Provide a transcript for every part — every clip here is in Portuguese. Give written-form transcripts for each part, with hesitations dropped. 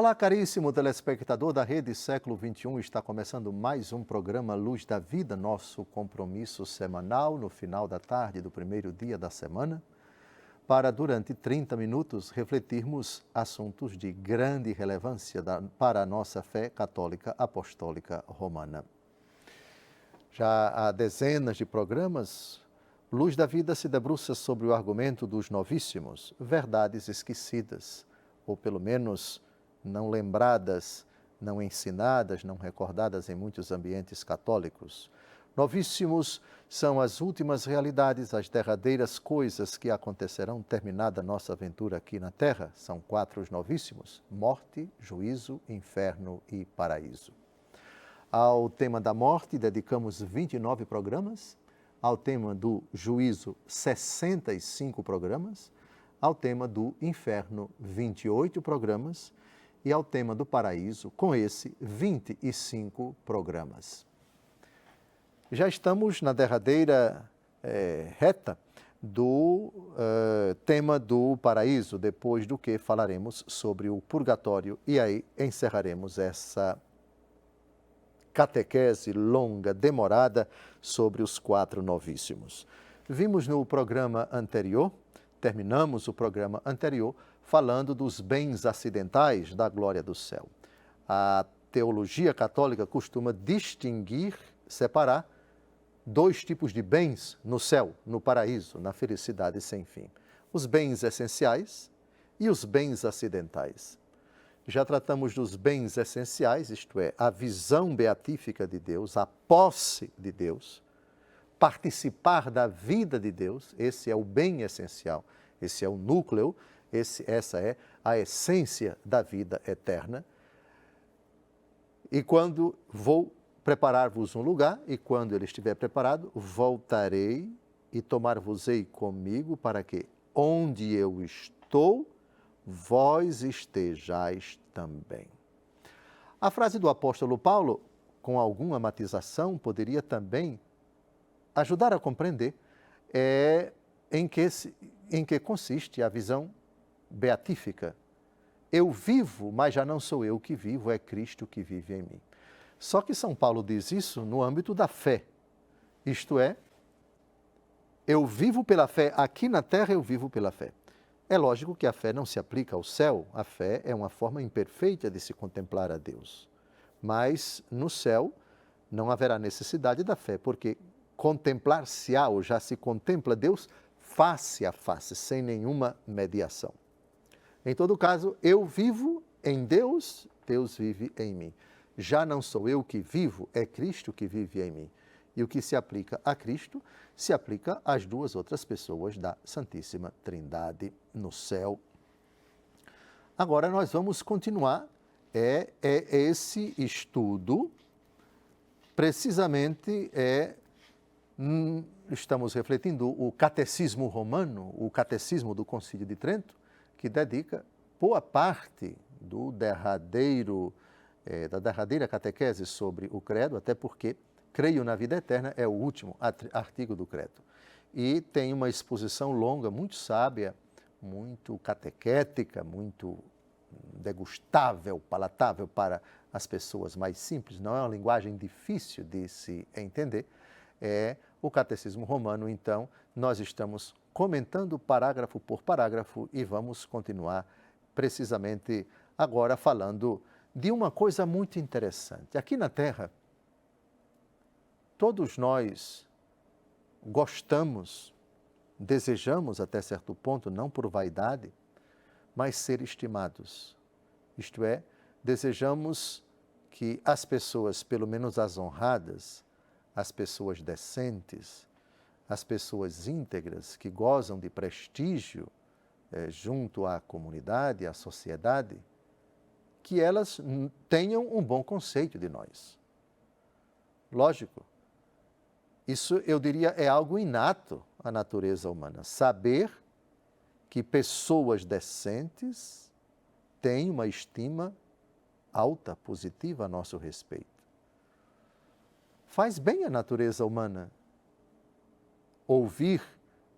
Olá, caríssimo telespectador da Rede Século XXI. Está começando mais um programa Luz da Vida, nosso compromisso semanal no final da tarde do primeiro dia da semana, para durante 30 minutos refletirmos assuntos de grande relevância para a nossa fé católica apostólica romana. Já há dezenas de programas, Luz da Vida se debruça sobre o argumento dos novíssimos, verdades esquecidas, ou pelo menos não lembradas, não ensinadas, não recordadas em muitos ambientes católicos. Novíssimos são as últimas realidades, as derradeiras coisas que acontecerão terminada a nossa aventura aqui na Terra. São 4 os novíssimos: morte, juízo, inferno e paraíso. Ao tema da morte dedicamos 29 programas, ao tema do juízo 65 programas, ao tema do inferno 28 programas, e ao tema do paraíso, com esse, 25 programas. Já estamos na derradeira reta do tema do paraíso, depois do que falaremos sobre o purgatório, e aí encerraremos essa catequese longa, demorada, sobre os 4 novíssimos. Vimos no programa anterior, terminamos o programa anterior, falando dos bens acidentais da glória do céu. A teologia católica costuma distinguir, separar 2 tipos de bens no céu, no paraíso, na felicidade sem fim: os bens essenciais e os bens acidentais. Já tratamos dos bens essenciais, isto é, a visão beatífica de Deus, a posse de Deus, participar da vida de Deus. Esse é o bem essencial, esse é o núcleo, essa é a essência da vida eterna. E quando vou preparar-vos um lugar, e quando ele estiver preparado, voltarei e tomar-vos-ei comigo, para que, onde eu estou, vós estejais também. A frase do apóstolo Paulo, com alguma matização, poderia também ajudar a compreender em que consiste a visão beatífica. Eu vivo, mas já não sou eu que vivo, é Cristo que vive em mim. Só que São Paulo diz isso no âmbito da fé. Isto é, eu vivo pela fé, aqui na terra eu vivo pela fé. É lógico que a fé não se aplica ao céu, a fé é uma forma imperfeita de se contemplar a Deus. Mas no céu não haverá necessidade da fé, porque contemplar-se-á ou já se contempla Deus face a face, sem nenhuma mediação. Em todo caso, eu vivo em Deus, Deus vive em mim. Já não sou eu que vivo, é Cristo que vive em mim. E o que se aplica a Cristo, se aplica às 2 outras pessoas da Santíssima Trindade no céu. Agora nós vamos continuar esse estudo, precisamente estamos refletindo o Catecismo Romano, o Catecismo do Concílio de Trento, que dedica boa parte da derradeira catequese sobre o credo, até porque creio na vida eterna é o último artigo do credo. E tem uma exposição longa, muito sábia, muito catequética, muito degustável, palatável para as pessoas mais simples. Não é uma linguagem difícil de se entender. É o Catecismo Romano. Então, nós estamos comentando parágrafo por parágrafo e vamos continuar precisamente agora falando de uma coisa muito interessante. Aqui na Terra, todos nós gostamos, desejamos até certo ponto, não por vaidade, mas ser estimados. Isto é, desejamos que as pessoas, pelo menos as honradas, as pessoas decentes, as pessoas íntegras, que gozam de prestígio junto à comunidade, à sociedade, que elas tenham um bom conceito de nós. Lógico, isso eu diria é algo inato à natureza humana, saber que pessoas decentes têm uma estima alta, positiva a nosso respeito. Faz bem à natureza humana ouvir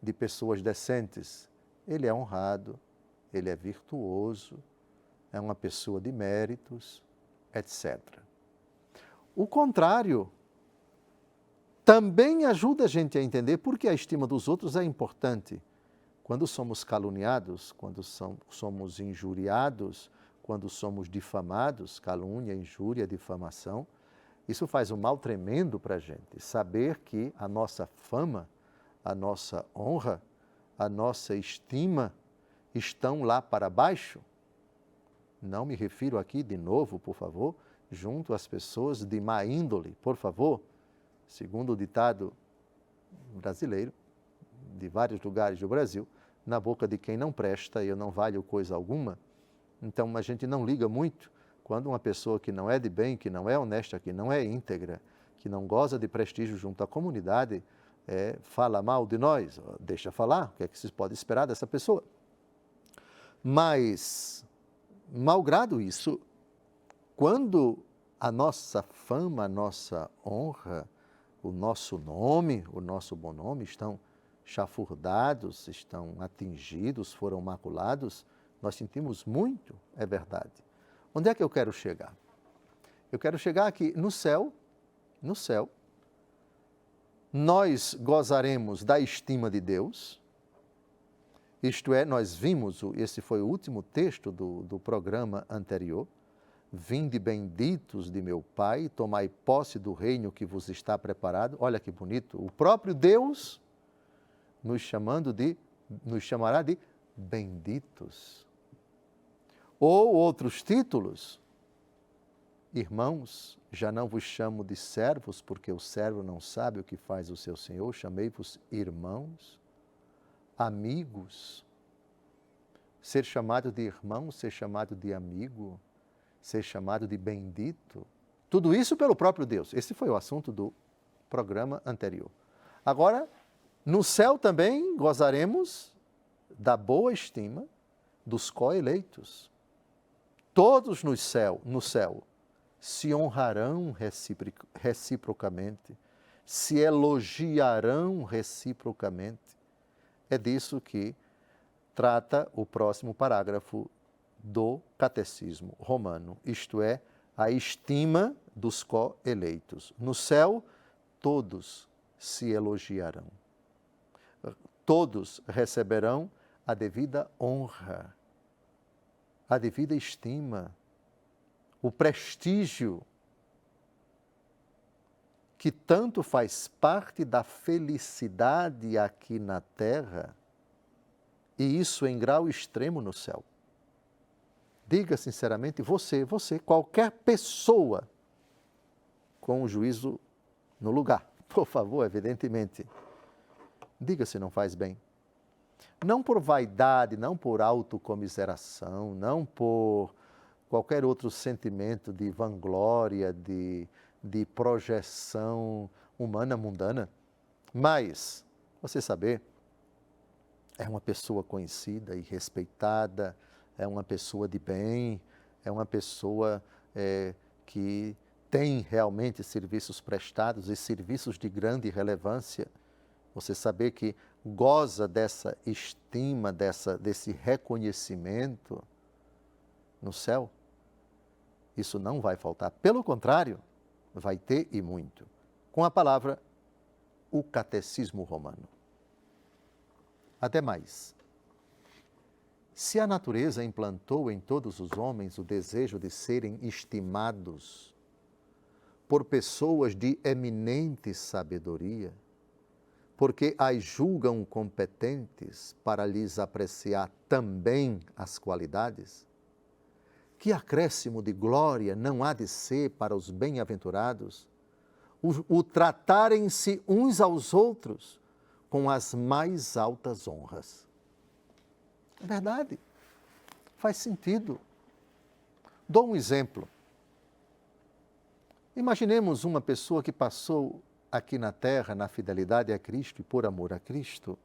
de pessoas decentes. Ele é honrado, ele é virtuoso, é uma pessoa de méritos, etc. O contrário também ajuda a gente a entender por que a estima dos outros é importante. Quando somos caluniados, quando somos injuriados, quando somos difamados, calúnia, injúria, difamação, isso faz um mal tremendo para a gente. Saber que a nossa fama, a nossa honra, a nossa estima estão lá para baixo. Não me refiro aqui de novo, por favor, junto às pessoas de má índole, por favor. Segundo o ditado brasileiro, de vários lugares do Brasil, na boca de quem não presta eu não valho coisa alguma. Então a gente não liga muito quando uma pessoa que não é de bem, que não é honesta, que não é íntegra, que não goza de prestígio junto à comunidade, fala mal de nós. Deixa falar, o que é que se pode esperar dessa pessoa? Mas, malgrado isso, quando a nossa fama, a nossa honra, o nosso nome, o nosso bom nome estão chafurdados, estão atingidos, foram maculados, nós sentimos muito, é verdade. Onde é que eu quero chegar? Eu quero chegar aqui no céu, nós gozaremos da estima de Deus, isto é, nós vimos, esse foi o último texto do programa anterior, vinde benditos de meu Pai, tomai posse do reino que vos está preparado. Olha que bonito, o próprio Deus nos chamará de benditos. Ou outros títulos, irmãos, já não vos chamo de servos, porque o servo não sabe o que faz o seu senhor, chamei-vos irmãos, amigos. Ser chamado de irmão, ser chamado de amigo, ser chamado de bendito, tudo isso pelo próprio Deus. Esse foi o assunto do programa anterior. Agora, no céu também gozaremos da boa estima dos coeleitos. Todos no céu se honrarão reciprocamente, se elogiarão reciprocamente. É disso que trata o próximo parágrafo do Catecismo Romano, isto é, a estima dos coeleitos. No céu, todos se elogiarão. Todos receberão a devida honra, a devida estima, o prestígio que tanto faz parte da felicidade aqui na terra, e isso em grau extremo no céu. Diga sinceramente, você, qualquer pessoa com o juízo no lugar, por favor, evidentemente, diga se não faz bem. Não por vaidade, não por autocomiseração, não por qualquer outro sentimento de vanglória, de projeção humana, mundana, mas você saber, é uma pessoa conhecida e respeitada, é uma pessoa de bem, é uma pessoa que tem realmente serviços prestados e serviços de grande relevância. Você saber que goza dessa estima, desse reconhecimento no céu, isso não vai faltar. Pelo contrário, vai ter e muito. Com a palavra, o Catecismo Romano. Até mais. Se a natureza implantou em todos os homens o desejo de serem estimados por pessoas de eminente sabedoria, porque as julgam competentes para lhes apreciar também as qualidades, que acréscimo de glória não há de ser para os bem-aventurados o tratarem-se uns aos outros com as mais altas honras. É verdade, faz sentido. Dou um exemplo. Imaginemos uma pessoa que passou aqui na terra, na fidelidade a Cristo e por amor a Cristo,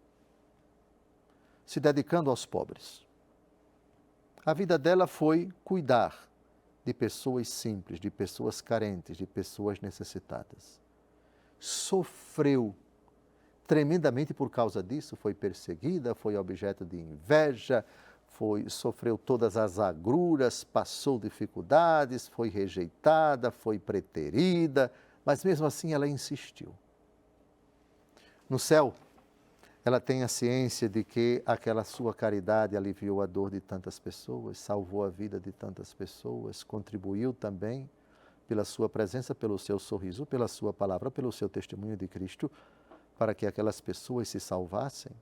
se dedicando aos pobres. A vida dela foi cuidar de pessoas simples, de pessoas carentes, de pessoas necessitadas. Sofreu tremendamente por causa disso, foi perseguida, foi objeto de inveja, sofreu todas as agruras, passou dificuldades, foi rejeitada, foi preterida, mas mesmo assim ela insistiu. No céu, ela tem a ciência de que aquela sua caridade aliviou a dor de tantas pessoas, salvou a vida de tantas pessoas, contribuiu também pela sua presença, pelo seu sorriso, pela sua palavra, pelo seu testemunho de Cristo, para que aquelas pessoas se salvassem.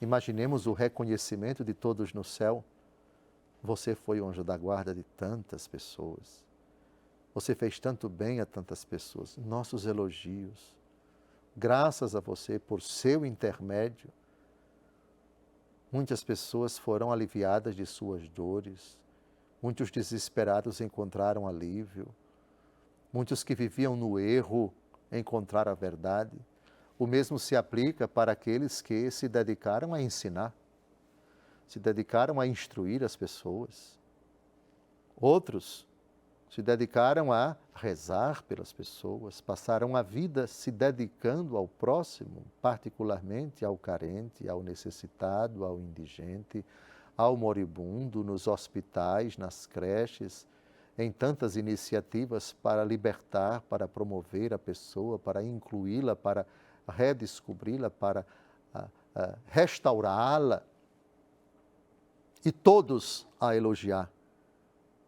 Imaginemos o reconhecimento de todos no céu. Você foi o anjo da guarda de tantas pessoas. Você fez tanto bem a tantas pessoas. Nossos elogios. Graças a você, por seu intermédio, muitas pessoas foram aliviadas de suas dores. Muitos desesperados encontraram alívio. Muitos que viviam no erro encontraram a verdade. O mesmo se aplica para aqueles que se dedicaram a ensinar, se dedicaram a instruir as pessoas. Outros se dedicaram a rezar pelas pessoas, passaram a vida se dedicando ao próximo, particularmente ao carente, ao necessitado, ao indigente, ao moribundo, nos hospitais, nas creches, em tantas iniciativas para libertar, para promover a pessoa, para incluí-la, para redescobri-la, para restaurá-la. E todos a elogiar.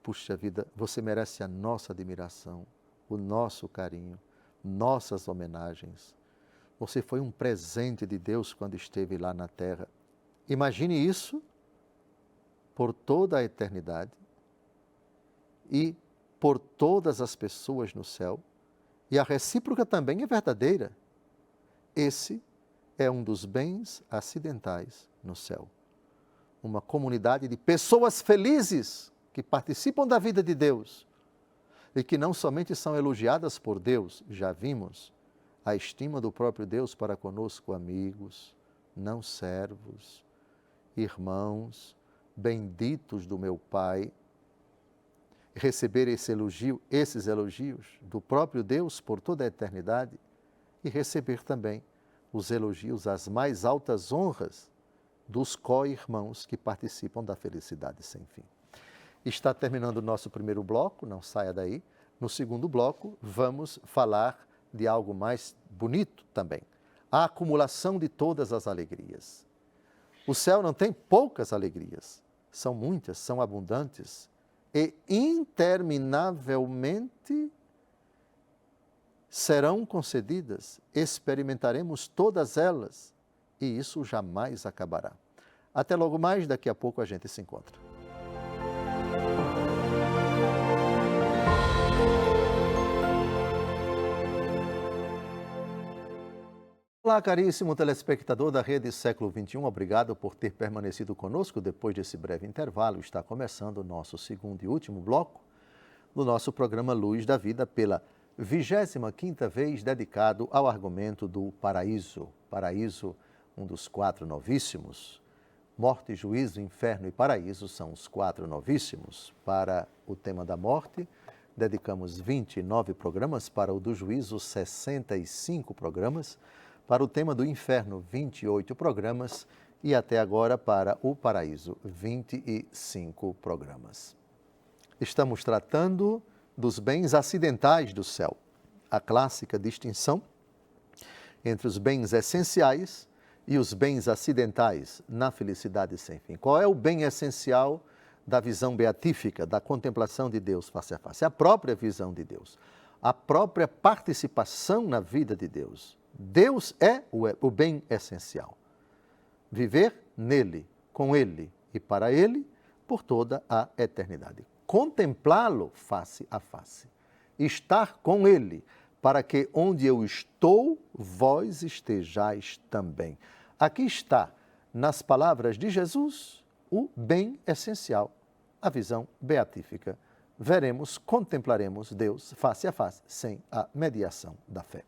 Puxa vida, você merece a nossa admiração, o nosso carinho, nossas homenagens. Você foi um presente de Deus quando esteve lá na terra. Imagine isso por toda a eternidade e por todas as pessoas no céu. E a recíproca também é verdadeira. Esse é um dos bens acidentais no céu. Uma comunidade de pessoas felizes que participam da vida de Deus e que não somente são elogiadas por Deus, já vimos a estima do próprio Deus para conosco, amigos, não servos, irmãos, benditos do meu Pai. Receber esses elogios do próprio Deus por toda a eternidade e receber também os elogios, as mais altas honras dos co-irmãos que participam da felicidade sem fim. Está terminando o nosso primeiro bloco, não saia daí. No segundo bloco, vamos falar de algo mais bonito também. A acumulação de todas as alegrias. O céu não tem poucas alegrias, são muitas, são abundantes e interminavelmente serão concedidas, experimentaremos todas elas e isso jamais acabará. Até logo mais, daqui a pouco a gente se encontra. Olá, caríssimo telespectador da Rede Século XXI, obrigado por ter permanecido conosco. Depois desse breve intervalo, está começando o nosso segundo e último bloco do nosso programa Luz da Vida, pela 25ª vez dedicado ao argumento do paraíso. Paraíso, um dos 4 novíssimos. Morte, juízo, inferno e paraíso são os 4 novíssimos. Para o tema da morte, dedicamos 29 programas, para o do juízo, 65 programas, para o tema do inferno, 28 programas e até agora para o paraíso, 25 programas. Estamos tratando dos bens acidentais do céu, a clássica distinção entre os bens essenciais e os bens acidentais na felicidade sem fim. Qual é o bem essencial da visão beatífica, da contemplação de Deus face a face? A própria visão de Deus, a própria participação na vida de Deus. Deus é o bem essencial. Viver nele, com ele e para ele por toda a eternidade. Contemplá-lo face a face. Estar com ele, para que onde eu estou, vós estejais também. Aqui está, nas palavras de Jesus, o bem essencial, a visão beatífica. Veremos, contemplaremos Deus face a face, sem a mediação da fé.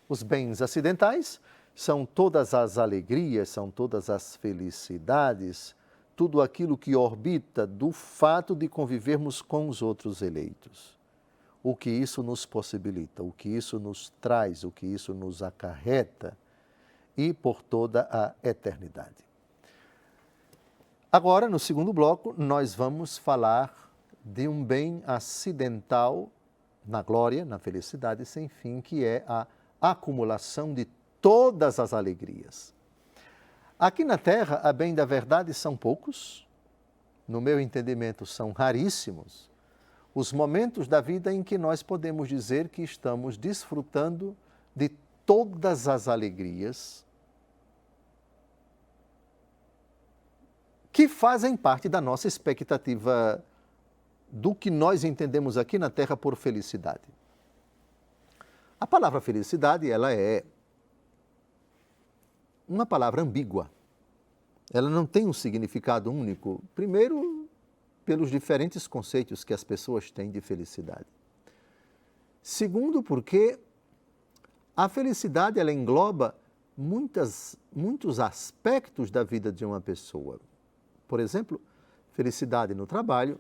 Os bens acidentais são todas as alegrias, são todas as felicidades, tudo aquilo que orbita do fato de convivermos com os outros eleitos. O que isso nos possibilita, o que isso nos traz, o que isso nos acarreta e por toda a eternidade. Agora, no segundo bloco, nós vamos falar de um bem acidental na glória, na felicidade sem fim, que é a acumulação de todas as alegrias. Aqui na Terra, a bem da verdade, são poucos, no meu entendimento, são raríssimos, os momentos da vida em que nós podemos dizer que estamos desfrutando de todas as alegrias que fazem parte da nossa expectativa do que nós entendemos aqui na Terra por felicidade. A palavra felicidade, ela é uma palavra ambígua. Ela não tem um significado único. Primeiro, pelos diferentes conceitos que as pessoas têm de felicidade. Segundo, porque a felicidade ela engloba muitos aspectos da vida de uma pessoa. Por exemplo, felicidade no trabalho,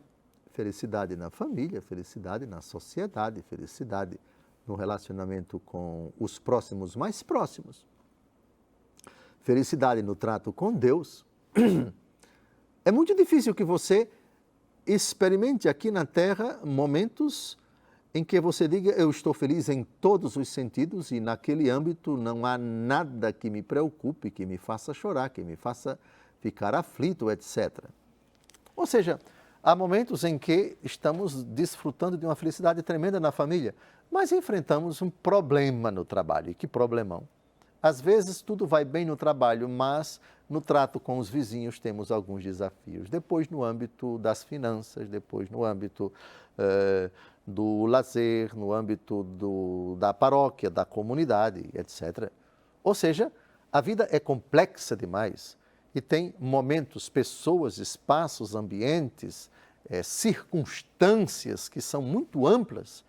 felicidade na família, felicidade na sociedade, felicidade no relacionamento com os próximos mais próximos. Felicidade no trato com Deus. É muito difícil que você experimente aqui na Terra momentos em que você diga eu estou feliz em todos os sentidos e naquele âmbito não há nada que me preocupe, que me faça chorar, que me faça ficar aflito, etc. Ou seja, há momentos em que estamos desfrutando de uma felicidade tremenda na família, mas enfrentamos um problema no trabalho. E que problemão! Às vezes tudo vai bem no trabalho, mas no trato com os vizinhos temos alguns desafios. Depois no âmbito das finanças, depois no âmbito do lazer, no âmbito da paróquia, da comunidade, etc. Ou seja, a vida é complexa demais e tem momentos, pessoas, espaços, ambientes, circunstâncias que são muito amplas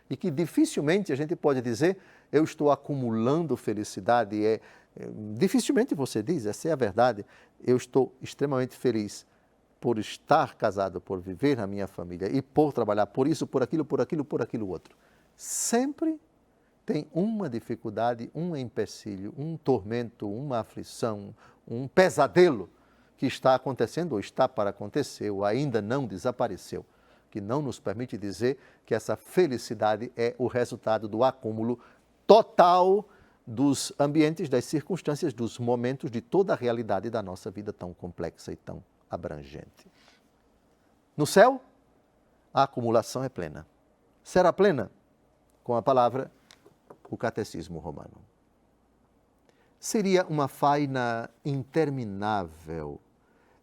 e que dificilmente a gente pode dizer eu estou acumulando felicidade. Dificilmente você diz, essa é a verdade, eu estou extremamente feliz por estar casado, por viver na minha família e por trabalhar por isso, por aquilo outro. Sempre tem uma dificuldade, um empecilho, um tormento, uma aflição, um pesadelo que está acontecendo ou está para acontecer ou ainda não desapareceu, que não nos permite dizer que essa felicidade é o resultado do acúmulo total dos ambientes, das circunstâncias, dos momentos, de toda a realidade da nossa vida tão complexa e tão abrangente. No céu, a acumulação é plena. Será plena? Com a palavra, o Catecismo Romano. Seria uma faina interminável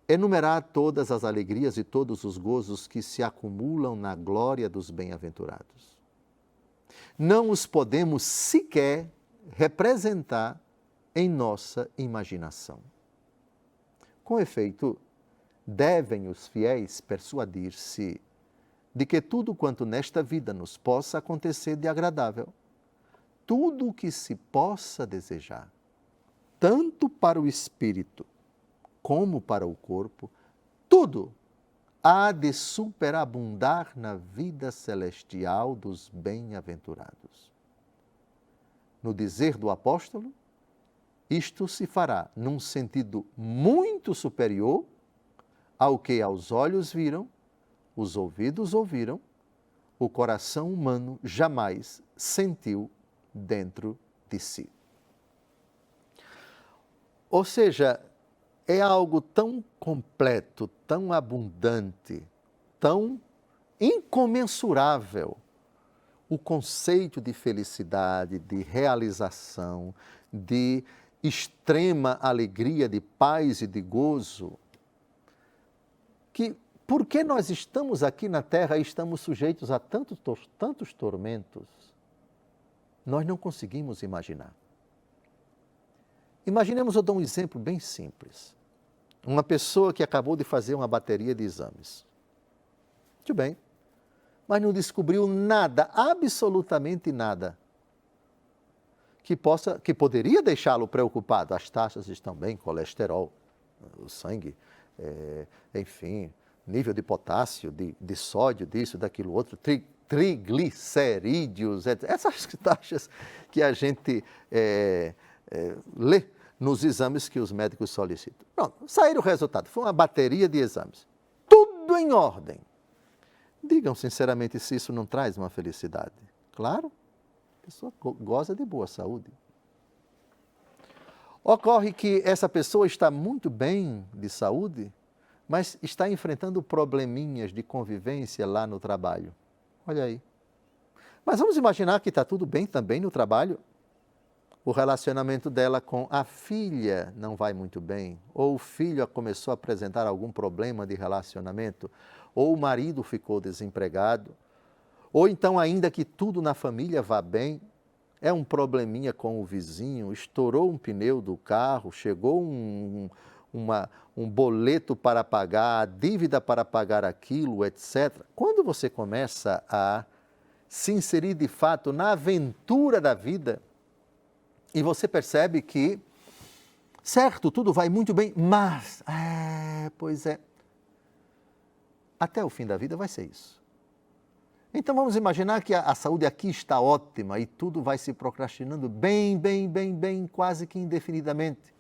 enumerar todas as alegrias e todos os gozos que se acumulam na glória dos bem-aventurados. Não os podemos sequer representar em nossa imaginação. Com efeito, devem os fiéis persuadir-se de que tudo quanto nesta vida nos possa acontecer de agradável, tudo o que se possa desejar, tanto para o espírito como para o corpo, tudo há de superabundar na vida celestial dos bem-aventurados. No dizer do apóstolo, isto se fará num sentido muito superior ao que aos olhos viram, os ouvidos ouviram, o coração humano jamais sentiu dentro de si. Ou seja, é algo tão completo, tão abundante, tão incomensurável o conceito de felicidade, de realização, de extrema alegria, de paz e de gozo, que porque nós estamos aqui na Terra e estamos sujeitos a tantos tormentos, nós não conseguimos imaginar. Imaginemos, eu dou um exemplo bem simples. Uma pessoa que acabou de fazer uma bateria de exames. Muito bem, mas não descobriu nada, absolutamente nada, que poderia deixá-lo preocupado. As taxas estão bem, colesterol, o sangue, enfim, nível de potássio, de sódio, disso, daquilo outro, triglicerídeos, essas taxas que a gente lê nos exames que os médicos solicitam. Pronto, saíram o resultado. Foi uma bateria de exames. Tudo em ordem. Digam sinceramente se isso não traz uma felicidade. Claro, a pessoa goza de boa saúde. Ocorre que essa pessoa está muito bem de saúde, mas está enfrentando probleminhas de convivência lá no trabalho. Olha aí. Mas vamos imaginar que está tudo bem também no trabalho. O relacionamento dela com a filha não vai muito bem, ou o filho começou a apresentar algum problema de relacionamento, ou o marido ficou desempregado, ou então, ainda que tudo na família vá bem, é um probleminha com o vizinho, estourou um pneu do carro, chegou um boleto para pagar, a dívida para pagar aquilo, etc. Quando você começa a se inserir de fato na aventura da vida, e você percebe que, certo, tudo vai muito bem, mas, pois é, até o fim da vida vai ser isso. Então vamos imaginar que a saúde aqui está ótima e tudo vai se procrastinando bem, quase que indefinidamente.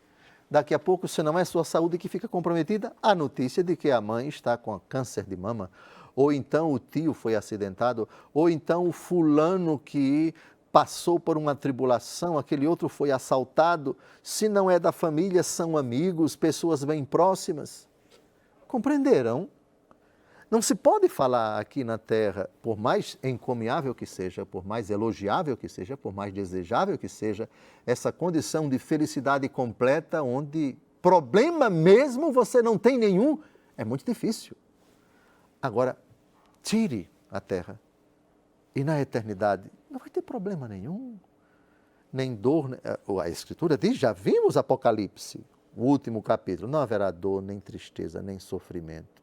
Daqui a pouco, se não é sua saúde que fica comprometida, a notícia de que a mãe está com câncer de mama, ou então o tio foi acidentado, ou então o fulano que passou por uma tribulação, aquele outro foi assaltado, se não é da família, são amigos, pessoas bem próximas. Compreenderam? Não se pode falar aqui na Terra, por mais encomiável que seja, por mais elogiável que seja, por mais desejável que seja, essa condição de felicidade completa, onde problema mesmo você não tem nenhum, é muito difícil. Agora, tire a Terra e na eternidade não vai ter problema nenhum, nem dor. A Escritura diz, já vimos Apocalipse, o último capítulo, não haverá dor, nem tristeza, nem sofrimento.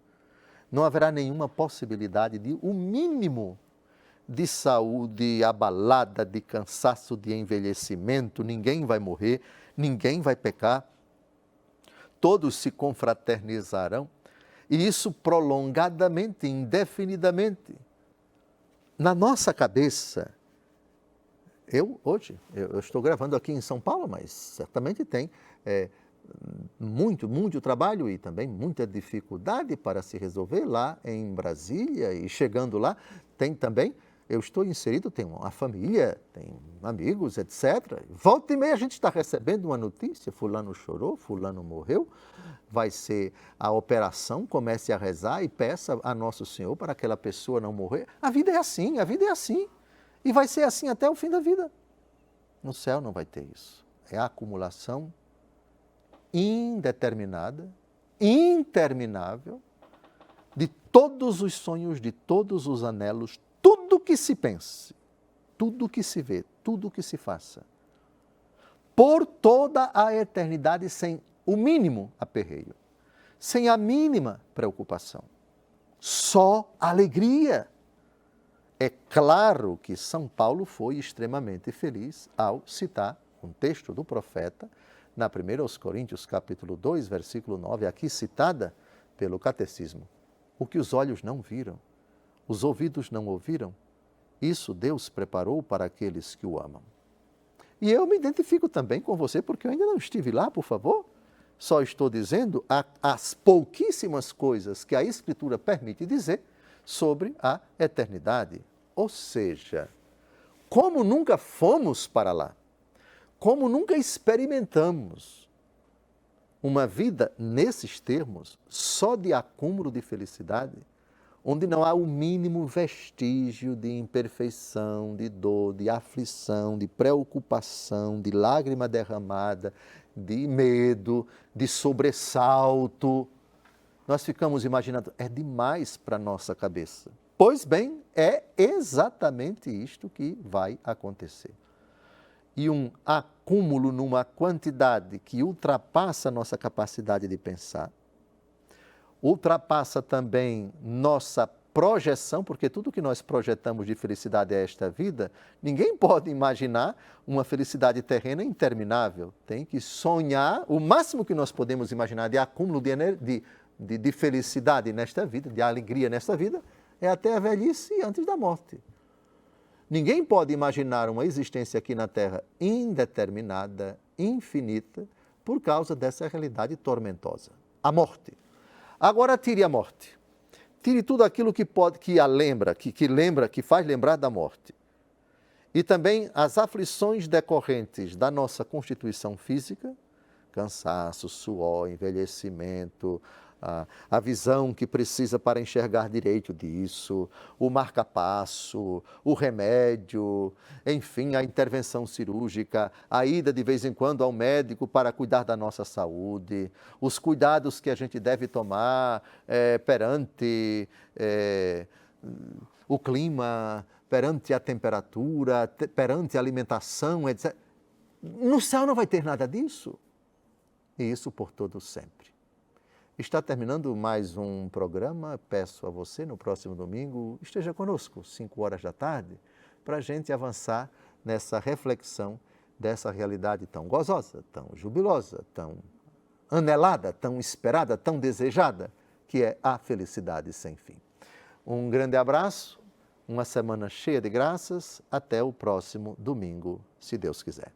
Não haverá nenhuma possibilidade de o mínimo de saúde abalada, de cansaço, de envelhecimento. Ninguém vai morrer, ninguém vai pecar. Todos se confraternizarão. E isso prolongadamente, indefinidamente. Na nossa cabeça, eu estou gravando aqui em São Paulo, mas certamente tem muito trabalho e também muita dificuldade para se resolver lá em Brasília, e chegando lá tem também, eu estou inserido, tem uma família, tem amigos, etc. Volta e meia a gente está recebendo uma notícia, fulano chorou, fulano morreu, vai ser a operação, comece a rezar e peça a Nosso Senhor para aquela pessoa não morrer. A vida é assim, e vai ser assim até o fim da vida. No céu não vai ter isso, é a acumulação indeterminada, interminável, de todos os sonhos, de todos os anelos, tudo que se pense, tudo que se vê, tudo que se faça, por toda a eternidade, sem o mínimo aperreio, sem a mínima preocupação, só alegria. É claro que São Paulo foi extremamente feliz ao citar um texto do profeta, na 1 Coríntios, capítulo 2, versículo 9, aqui citada pelo Catecismo. O que os olhos não viram, os ouvidos não ouviram, isso Deus preparou para aqueles que o amam. E eu me identifico também com você, porque eu ainda não estive lá, por favor. Só estou dizendo as pouquíssimas coisas que a Escritura permite dizer sobre a eternidade. Ou seja, como nunca fomos para lá, como nunca experimentamos uma vida nesses termos, só de acúmulo de felicidade, onde não há o mínimo vestígio de imperfeição, de dor, de aflição, de preocupação, de lágrima derramada, de medo, de sobressalto. Nós ficamos imaginando, é demais para a nossa cabeça. Pois bem, é exatamente isto que vai acontecer. E um acúmulo numa quantidade que ultrapassa a nossa capacidade de pensar, ultrapassa também nossa projeção, porque tudo que nós projetamos de felicidade a esta vida, ninguém pode imaginar uma felicidade terrena interminável. Tem que sonhar, o máximo que nós podemos imaginar de acúmulo de felicidade nesta vida, de alegria nesta vida, é até a velhice e antes da morte. Ninguém pode imaginar uma existência aqui na Terra indeterminada, infinita, por causa dessa realidade tormentosa, a morte. Agora tire a morte. Tire tudo aquilo que a lembra, que faz lembrar da morte. E também as aflições decorrentes da nossa constituição física, cansaço, suor, envelhecimento, a visão que precisa para enxergar direito disso, o marca-passo, o remédio, enfim, a intervenção cirúrgica, a ida de vez em quando ao médico para cuidar da nossa saúde, os cuidados que a gente deve tomar perante o clima, perante a temperatura, perante a alimentação, etc. No céu não vai ter nada disso. E isso por todo sempre. Está terminando mais um programa. Peço a você, no próximo domingo, esteja conosco, 5 horas da tarde, para a gente avançar nessa reflexão dessa realidade tão gozosa, tão jubilosa, tão anelada, tão esperada, tão desejada, que é a felicidade sem fim. Um grande abraço, uma semana cheia de graças. Até o próximo domingo, se Deus quiser.